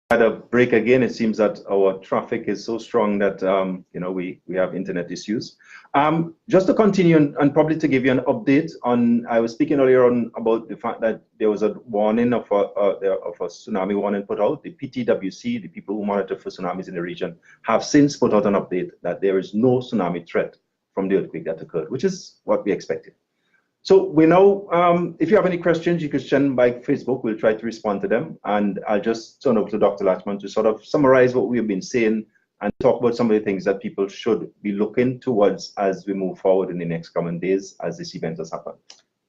had a break again. It seems that our traffic is so strong that we have internet issues. Just to continue and probably to give you an update on, I was speaking earlier on about the fact that there was a warning of a tsunami warning put out. The PTWC, the people who monitor for tsunamis in the region, have since put out an update that there is no tsunami threat from the earthquake that occurred, which is what we expected. So we know, if you have any questions, you can send by Facebook. We'll try to respond to them. And I'll just turn over to Dr. Latchman to sort of summarize what we've been saying and talk about some of the things that people should be looking towards as we move forward in the next coming days as this event has happened.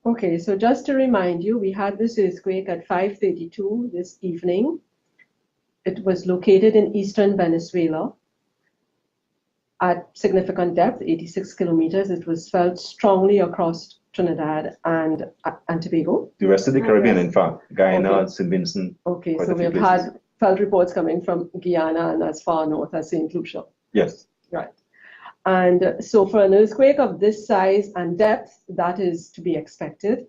Okay, so just to remind you, we had this earthquake at 5:32 this evening. It was located in eastern Venezuela at significant depth, 86 kilometers. It was felt strongly across Trinidad and Tobago. The rest of the Caribbean, in fact, Guyana, okay. St. Vincent. Okay, so we've had felt reports coming from Guyana and as far north as St. Lucia. Yes. Right. And so for an earthquake of this size and depth, that is to be expected.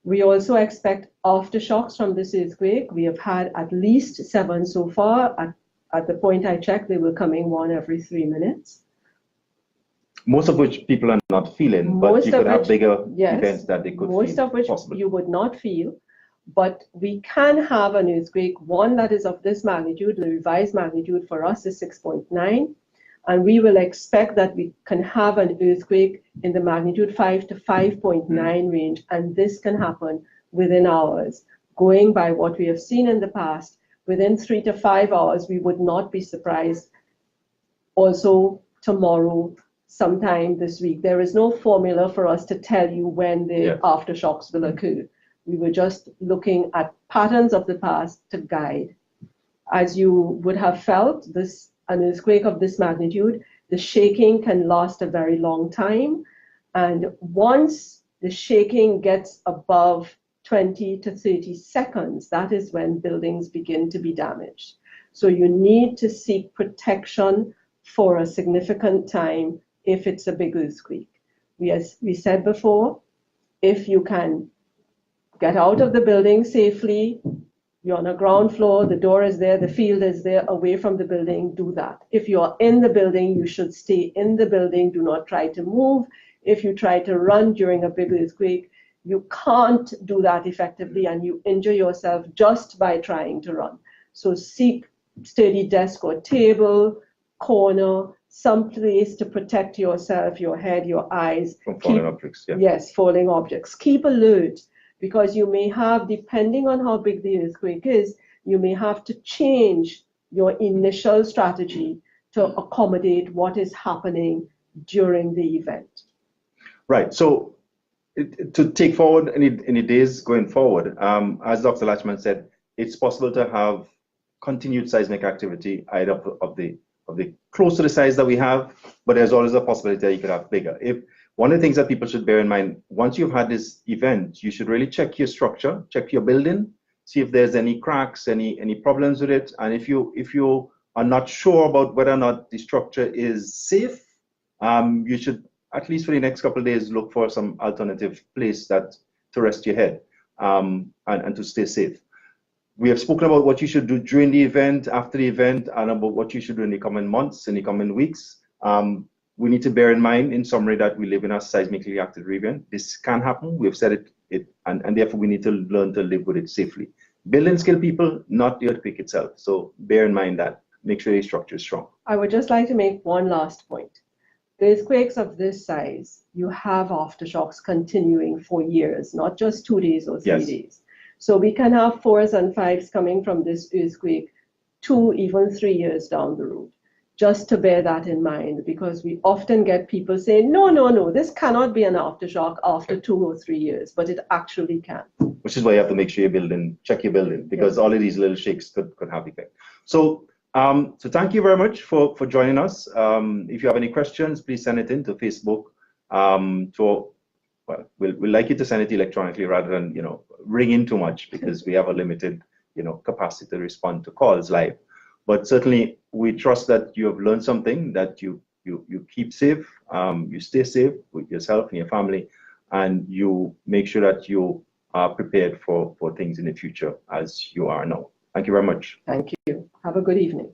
We also expect aftershocks from this earthquake. We have had at least 7 so far. At the point I checked, they were coming 1 every 3 minutes. Most of which people are not feeling, but you could have bigger events that they could feel. Most of which you would not feel, but we can have an earthquake, one that is of this magnitude. The revised magnitude for us is 6.9, and we will expect that we can have an earthquake in the magnitude 5 to 5.9 range, and this can happen within hours. Going by what we have seen in the past, within 3 to 5 hours, we would not be surprised. Also tomorrow, sometime this week. There is no formula for us to tell you when the aftershocks will occur. We were just looking at patterns of the past to guide. As you would have felt, an earthquake of this magnitude, the shaking can last a very long time. And once the shaking gets above 20 to 30 seconds, that is when buildings begin to be damaged. So you need to seek protection for a significant time if it's a big earthquake. As we said before, if you can get out of the building safely, you're on a ground floor, the door is there, the field is there, away from the building, do that. If you're in the building, you should stay in the building, do not try to move. If you try to run during a big earthquake, you can't do that effectively and you injure yourself just by trying to run. So seek sturdy desk or table, corner, some place to protect yourself, your head, your eyes. From falling objects, yeah. Yes, falling objects. Keep alert, because you may have, depending on how big the earthquake is, you may have to change your initial strategy to accommodate what is happening during the event. Right, so to take forward any days going forward, as Dr. Latchman said, it's possible to have continued seismic activity either of the close to the size that we have, but there's always a possibility that you could have bigger. One of the things that people should bear in mind, once you've had this event, you should really check your structure, check your building, see if there's any cracks, any problems with it. And if you are not sure about whether or not the structure is safe, you should, at least for the next couple of days, look for some alternative place to rest your head and to stay safe. We have spoken about what you should do during the event, after the event, and about what you should do in the coming months, in the coming weeks. We need to bear in mind, in summary, that we live in a seismically active region. This can happen. We've said it, and therefore we need to learn to live with it safely. Buildings kill people, not the earthquake itself. So bear in mind that. Make sure your structure is strong. I would just like to make one last point. Earthquakes of this size, you have aftershocks continuing for years, not just 2 days or 3 days. So we can have 4s and 5s coming from this earthquake 2, even 3 years down the road. Just to bear that in mind, because we often get people saying, no, this cannot be an aftershock after 2 or 3 years, but it actually can. Which is why you have to make sure check your building, because all of these little shakes could have effect. So thank you very much for joining us. If you have any questions, please send it in to Facebook. We'd like you to send it electronically rather than ring in too much, because we have a limited capacity to respond to calls live. But certainly we trust that you have learned something, that you keep safe, you stay safe with yourself and your family, and you make sure that you are prepared for things in the future as you are now. Thank you very much. Thank you. Have a good evening.